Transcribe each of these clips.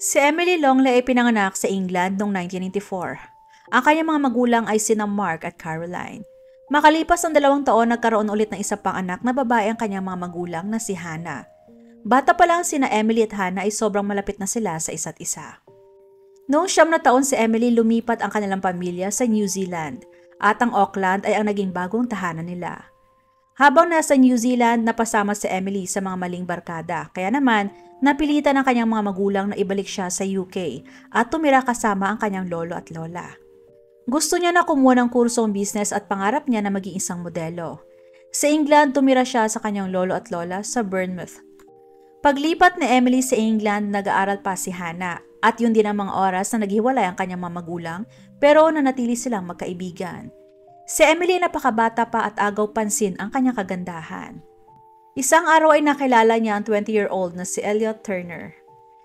Si Emily Longley ay pinanganak sa England noong 1994. Ang kanyang mga magulang ay sina Mark at Caroline. Makalipas ang 2 taon, nagkaroon ulit ng isa pang anak na babae ang kanyang mga magulang na si Hannah. Bata pa lang sina Emily at Hannah ay sobrang malapit na sila sa isa't isa. Noong 9 taon si Emily, lumipat ang kanilang pamilya sa New Zealand at ang Auckland ay ang naging bagong tahanan nila. Habang nasa New Zealand, napasama si Emily sa mga maling barkada, kaya naman napilitan ng kanyang mga magulang na ibalik siya sa UK at tumira kasama ang kanyang lolo at lola. Gusto niya na kumuha ng kursong business at pangarap niya na maging isang modelo. Sa England, tumira siya sa kanyang lolo at lola sa Bournemouth. Paglipat ni Emily sa England, nag-aaral pa si Hannah at yun din ang mga oras na naghiwalay ang kanyang mga magulang pero nanatili silang magkaibigan. Si Emily ay napakabata pa at agaw pansin ang kanyang kagandahan. Isang araw ay nakilala niya ang 20-year-old na si Elliot Turner.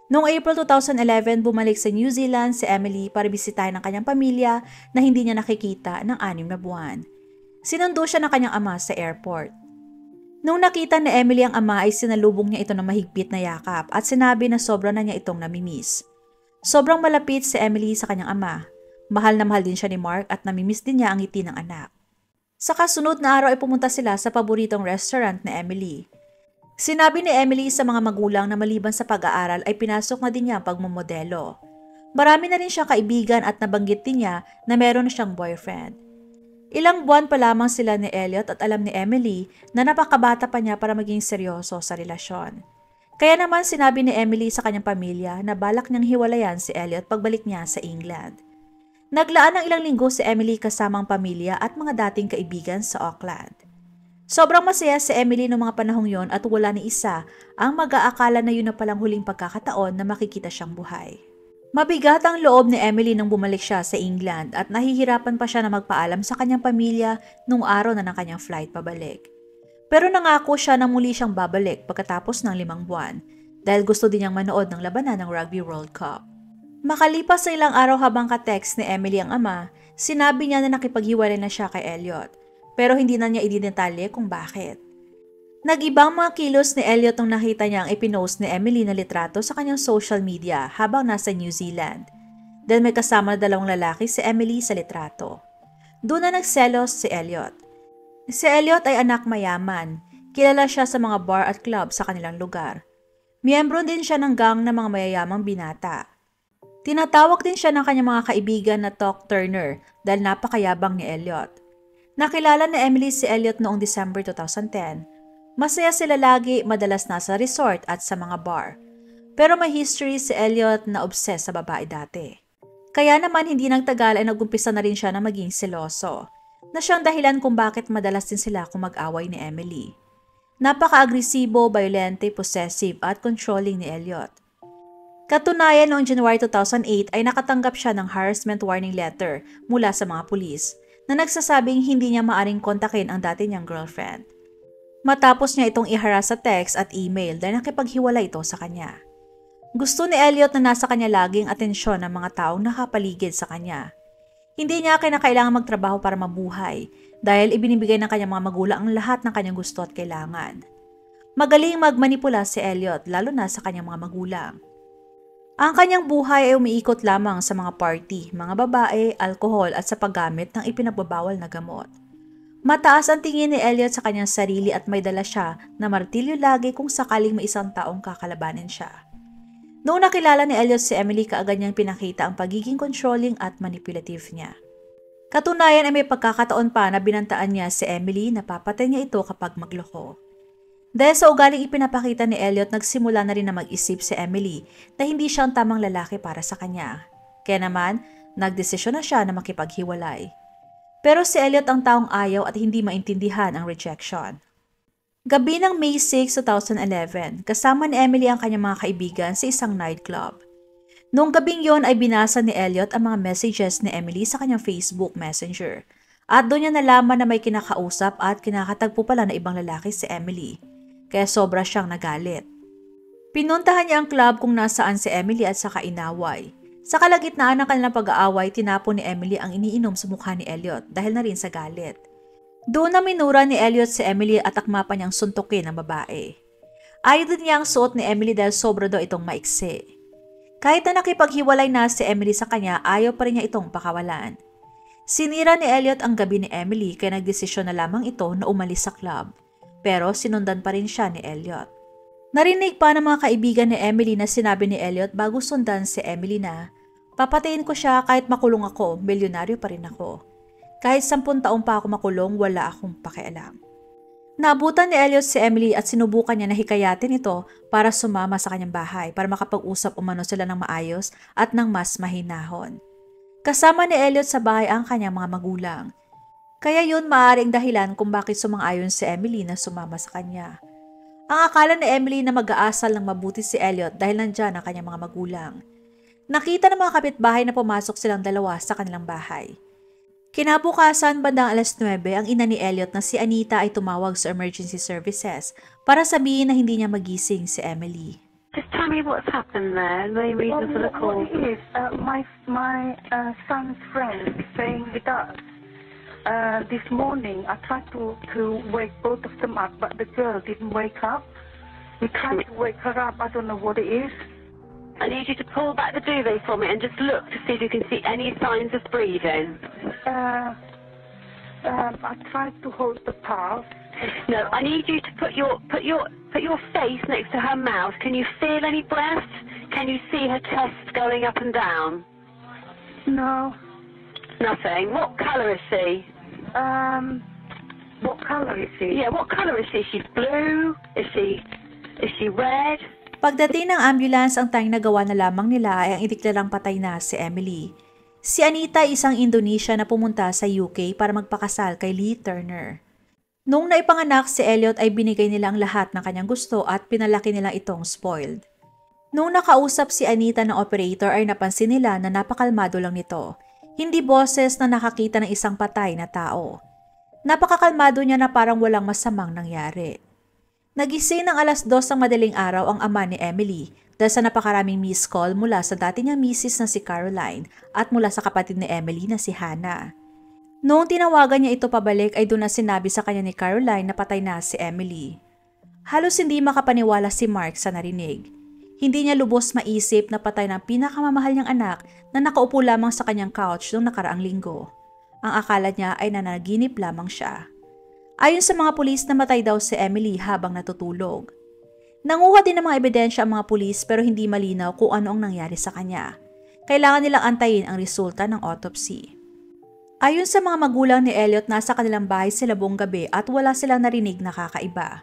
Noong April 2011, bumalik sa New Zealand si Emily para bisitahin ang kanyang pamilya na hindi niya nakikita ng 6 na buwan. Sinundo siya ng kanyang ama sa airport. Noong nakita ni Emily ang ama ay sinalubong niya ito ng mahigpit na yakap at sinabi na sobra na niya itong namimiss. Sobrang malapit si Emily sa kanyang ama. Mahal na mahal din siya ni Mark at namimiss din niya ang ngiti ng anak. Sa kasunod na araw ay pumunta sila sa paboritong restaurant ni Emily. Sinabi ni Emily sa mga magulang na maliban sa pag-aaral ay pinasok na din niya ang pagmamodelo. Marami na rin siyang kaibigan at nabanggit din niya na meron na siyang boyfriend. Ilang buwan pa lamang sila ni Elliot at alam ni Emily na napakabata pa niya para maging seryoso sa relasyon. Kaya naman sinabi ni Emily sa kanyang pamilya na balak niyang hiwalayan si Elliot pagbalik niya sa England. Naglaan ng ilang linggo si Emily kasamang pamilya at mga dating kaibigan sa Auckland. Sobrang masaya si Emily noong mga panahong yon at wala ni isa ang mag-aakala na yun na palang huling pagkakataon na makikita siyang buhay. Mabigat ang loob ni Emily nang bumalik siya sa England at nahihirapan pa siya na magpaalam sa kanyang pamilya noong araw na ng kanyang flight pabalik. Pero nangako siya na muli siyang babalik pagkatapos ng 5 buwan dahil gusto din niyang manood ng labanan ng Rugby World Cup. Makalipas sa ilang araw habang ka-text ni Emily ang ama, sinabi niya na nakipaghiwalay na siya kay Elliot, pero hindi na niya idinetalye kung bakit. Nag-ibang mga kilos ni Elliot nung nakita niya ang ipinost ni Emily na litrato sa kanyang social media habang nasa New Zealand. Dahil may kasama na 2 lalaki si Emily sa litrato. Doon na nagselos si Elliot. Si Elliot ay anak mayaman. Kilala siya sa mga bar at club sa kanilang lugar. Miyembro din siya ng gang ng mga mayayamang binata. Tinatawag din siya ng kanyang mga kaibigan na Tok Turner dahil napakayabang ni Elliot. Nakilala ni Emily si Elliot noong December 2010. Masaya sila lagi, madalas nasa resort at sa mga bar. Pero may history si Elliot na obsessed sa babae dati. Kaya naman hindi nagtagal ay nagumpisa na rin siya na maging seloso, na siyang dahilan kung bakit madalas din sila kumag-away ni Emily. Napaka-agresibo, violente, possessive at controlling ni Elliot. Katunayan noong January 2008 ay nakatanggap siya ng harassment warning letter mula sa mga pulis na nagsasabing hindi niya maaring kontakin ang dati niyang girlfriend. Matapos niya itong i-harass sa text at email dahil nakipaghiwalay ito sa kanya. Gusto ni Elliot na nasa kanya laging atensyon ng mga taong nakapaligid sa kanya. Hindi niya kinakailangan magtrabaho para mabuhay dahil ibinibigay ng kanyang mga magulang ang lahat ng kanyang gusto at kailangan. Magaling magmanipula si Elliot lalo na sa kanyang mga magulang. Ang kanyang buhay ay umiikot lamang sa mga party, mga babae, alkohol at sa paggamit ng ipinagbabawal na gamot. Mataas ang tingin ni Elliot sa kanyang sarili at may dala siya na martilyo lagi kung sakaling may isang taong kakalabanin siya. Noong nakilala ni Elliot si Emily, kaagad niyang pinakita ang pagiging controlling at manipulative niya. Katunayan ay may pagkakataon pa na binantaan niya si Emily na papatay niya ito kapag magloko. Dahil sa ugaling ipinapakita ni Elliot, nagsimula na rin na mag-isip si Emily na hindi siya ang tamang lalaki para sa kanya. Kaya naman, nagdesisyon na siya na makipaghiwalay. Pero si Elliot ang taong ayaw at hindi maintindihan ang rejection. Gabi ng May 6, 2011, kasama ni Emily ang kanyang mga kaibigan sa isang nightclub. Noong gabing yon ay binasa ni Elliot ang mga messages ni Emily sa kanyang Facebook Messenger. At doon niya nalaman na may kinakausap at kinakatagpo pala na ibang lalaki si Emily. Kaya sobra siyang nagalit. Pinuntahan niya ang club kung nasaan si Emily at saka inaway. Sa kalagitnaan ng kanilang pag-aaway, tinapon ni Emily ang iniinom sa mukha ni Elliot dahil na rin sa galit. Doon na minura ni Elliot si Emily at akma pa niyang suntukin ang babae. Ayaw din niya ang suot ni Emily dahil sobra daw itong maiksi. Kahit na nakipaghiwalay na si Emily sa kanya, ayaw pa rin niya itong pakawalan. Sinira ni Elliot ang gabi ni Emily kaya nagdesisyon na lamang ito na umalis sa club. Pero sinundan pa rin siya ni Elliot. Narinig pa ng mga kaibigan ni Emily na sinabi ni Elliot bago sundan si Emily na, "Papatayin ko siya kahit makulong ako, milyonaryo pa rin ako. Kahit 10 taon pa ako makulong, wala akong pakialam." Naabutan ni Elliot si Emily at sinubukan niya na hikayatin ito para sumama sa kanyang bahay para makapag-usap umano sila ng maayos at ng mas mahinahon. Kasama ni Elliot sa bahay ang kanyang mga magulang. Kaya yun maaaring dahilan kung bakit sumang-ayon si Emily na sumama sa kanya. Ang akala ni Emily na mag-aasal ng mabuti si Elliot dahil nandyan ang kanyang mga magulang. Nakita ng mga kapitbahay na pumasok silang dalawa sa kanilang bahay. Kinabukasan bandang 9:00 ang ina ni Elliot na si Anita ay tumawag sa emergency services para sabihin na hindi niya magising si Emily. Just tell me what's happened there, the reason for the call. What it is, my son's friend is staying with us. This morning I tried to wake both of them up, but the girl didn't wake up. We tried to wake her up, I don't know what it is. I need you to pull back the duvet for me and just look to see if you can see any signs of breathing. I tried to hold the pulse. No, I need you to put your face next to her mouth. Can you feel any breath? Can you see her chest going up and down? No. Nothing. What colour is she? What colour is she? Yeah, what colour is she? Is she blue? Is she red? Pagdating ng ambulance, ang tanging nagawa na lamang nila ay ang ideklarang patay na si Emily. Si Anita ay isang Indonesia na pumunta sa UK para magpakasal kay Lee Turner. Nung naipanganak si Elliot ay binigay nila ang lahat ng kanyang gusto at pinalaki nila itong spoiled. Nung nakausap si Anita ng operator ay napansin nila na napakalmado lang nito. Hindi boses na nakakita ng isang patay na tao. Napakakalmado niya na parang walang masamang nangyari. Nagising ng 2:00 ng madaling araw ang ama ni Emily dahil sa napakaraming missed call mula sa dati niyang misis na si Caroline at mula sa kapatid ni Emily na si Hannah. Noong tinawagan niya ito pabalik ay doon na sinabi sa kanya ni Caroline na patay na si Emily. Halos hindi makapaniwala si Mark sa narinig. Hindi niya lubos maisip na patay ng pinakamamahal niyang anak na nakaupo lamang sa kanyang couch noong nakaraang linggo. Ang akala niya ay nananaginip lamang siya. Ayon sa mga pulis, namatay daw si Emily habang natutulog. Nanguha din ng mga ebidensya ang mga pulis pero hindi malinaw kung ano ang nangyari sa kanya. Kailangan nilang antayin ang resulta ng autopsy. Ayon sa mga magulang ni Elliot, nasa kanilang bahay sila buong gabi at wala silang narinig na kakaiba.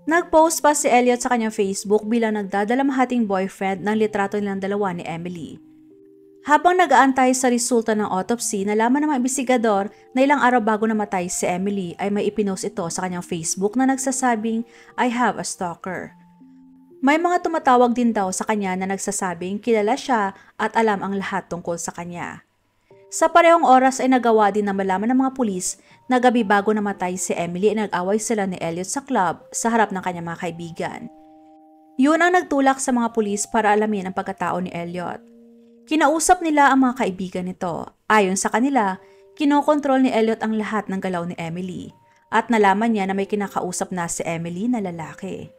Nag-post pa si Elliot sa kanyang Facebook bilang nagdadalamahating boyfriend ng litrato nilang dalawa ni Emily. Habang nag-aantay sa resulta ng autopsy, nalaman ng mga investigador na ilang araw bago namatay si Emily ay may ipinost ito sa kanyang Facebook na nagsasabing, "I have a stalker." May mga tumatawag din daw sa kanya na nagsasabing kilala siya at alam ang lahat tungkol sa kanya. Sa parehong oras ay nagawa din na malaman ng mga pulis na gabi bago namatay si Emily ay nag-away sila ni Elliot sa club sa harap ng kanyang mga kaibigan. Yun ang nagtulak sa mga pulis para alamin ang pagkatao ni Elliot. Kinausap nila ang mga kaibigan nito. Ayon sa kanila, kinokontrol ni Elliot ang lahat ng galaw ni Emily at nalaman niya na may kinakausap na si Emily na lalaki.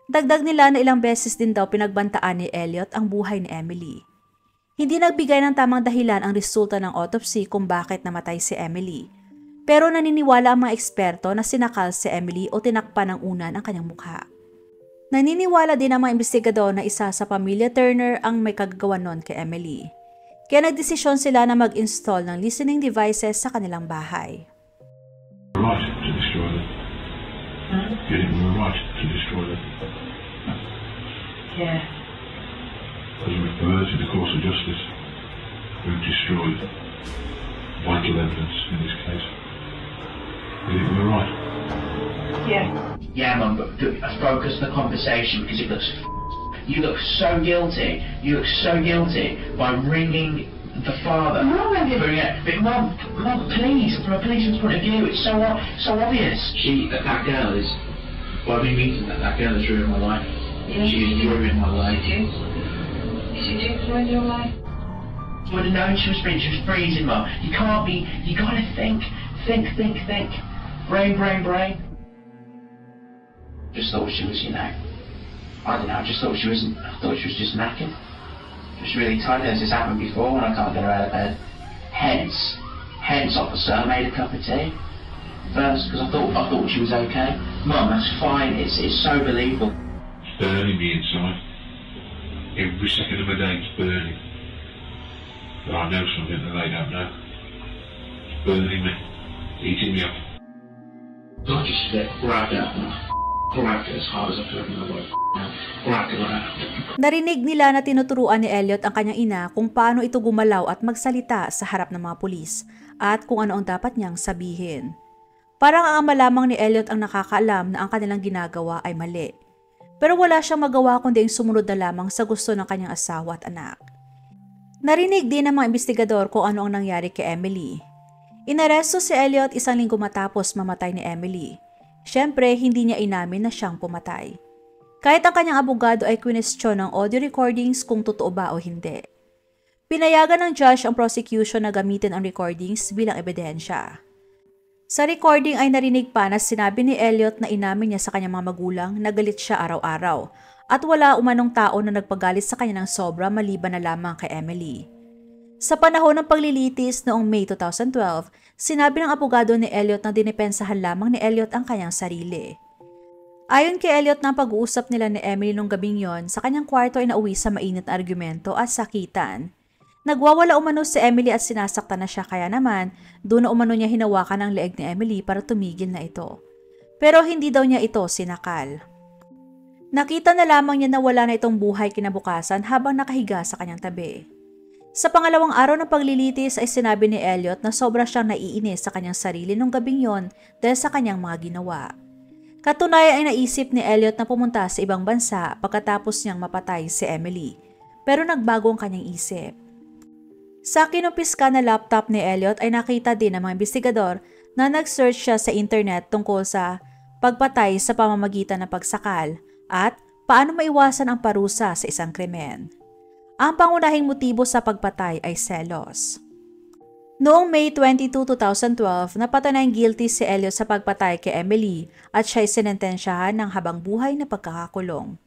Dagdag nila na ilang beses din daw pinagbantaan ni Elliot ang buhay ni Emily. Hindi nagbigay ng tamang dahilan ang resulta ng autopsy kung bakit namatay si Emily. Pero naniniwala ang mga eksperto na sinakal si Emily o tinakpan ng unan ang kanyang mukha. Naniniwala din ang mga investigador na isa sa pamilya Turner ang may kagagawa nun kay Emily. Kaya nagdesisyon sila na mag-install ng listening devices sa kanilang bahay. Right to destroy them. Yeah, we were right to destroy them. Yeah. As we've perverted the course of justice, we've destroyed vital evidence in this case. We were right. Yeah. Yeah, Mum, but focus the conversation because it looks. You look so guilty. You look so guilty by ringing the father. No, I didn't. But Mum, please, from a policeman's point of view, it's so obvious. That girl is. Well, I've been meeting that girl has ruined my life. Yeah. She has ruined my life. She did ruin your life. I would have known she was freezing, Mum. You can't be. You gotta think. Brain. Just thought she was, I don't know, I thought she was just knackered. It's really tight. This has happened before when I can't get her out of bed. Hence, officer, I made a cup of tea first because I thought she was okay. Mum, that's fine. It's so believable. It's burning me inside. Every second of my day it's burning. But I know something that they don't know. It's burning me, eating me up. I just grabbed it and grabbed it as hard as I could and I went grabbed it like that. Narinig nila na tinuturuan ni Elliot ang kanyang ina kung paano ito gumalaw at magsalita sa harap ng mga pulis at kung ano ang dapat niyang sabihin. Parang ang ama lamang ni Elliot ang nakakaalam na ang kanilang ginagawa ay mali. Pero wala siyang magawa kundi ang sumunod na lamang sa gusto ng kanyang asawa at anak. Narinig din ng mga investigador kung ano ang nangyari kay Emily. Inaresto si Elliot 1 linggo matapos mamatay ni Emily. Siyempre, hindi niya inamin na siyang pumatay. Kahit ang kanyang abogado ay kwinestyon ng audio recordings kung totoo ba o hindi. Pinayagan ng judge ang prosecution na gamitin ang recordings bilang ebidensya. Sa recording ay narinig pa na sinabi ni Elliot na inamin niya sa kanyang mga magulang na galit siya araw-araw at wala umanong tao na nagpagalit sa kanya ng sobra maliban na lamang kay Emily. Sa panahon ng paglilitis noong May 2012, sinabi ng abogado ni Elliot na dinipensahan lamang ni Elliot ang kanyang sarili. Ayon kay Elliot na pag-uusap nila ni Emily nung gabing yon, sa kanyang kwarto ay nauwi sa mainit na argumento at sakitan. Nagwawala umano si Emily at sinasaktan na siya kaya naman doon na umano niya hinawakan ang leeg ni Emily para tumigil na ito. Pero hindi daw niya ito sinakal. Nakita na lamang niya na wala na itong buhay kinabukasan habang nakahiga sa kanyang tabi. Sa pangalawang araw ng paglilitis ay sinabi ni Elliot na sobra siyang naiinis sa kanyang sarili nung gabing yon dahil sa kanyang mga ginawa. Katunayan ay naisip ni Elliot na pumunta sa ibang bansa pagkatapos niyang mapatay si Emily. Pero nagbago ang kanyang isip. Sa kinupiska na laptop ni Elliot ay nakita din ng mga investigador na nag-search siya sa internet tungkol sa pagpatay sa pamamagitan ng pagsakal at paano maiwasan ang parusa sa isang krimen. Ang pangunahing motibo sa pagpatay ay selos. Noong May 22, 2012, napatunayang guilty si Elliot sa pagpatay kay Emily at siya ay sinentensyahan ng habang buhay na pagkakakulong.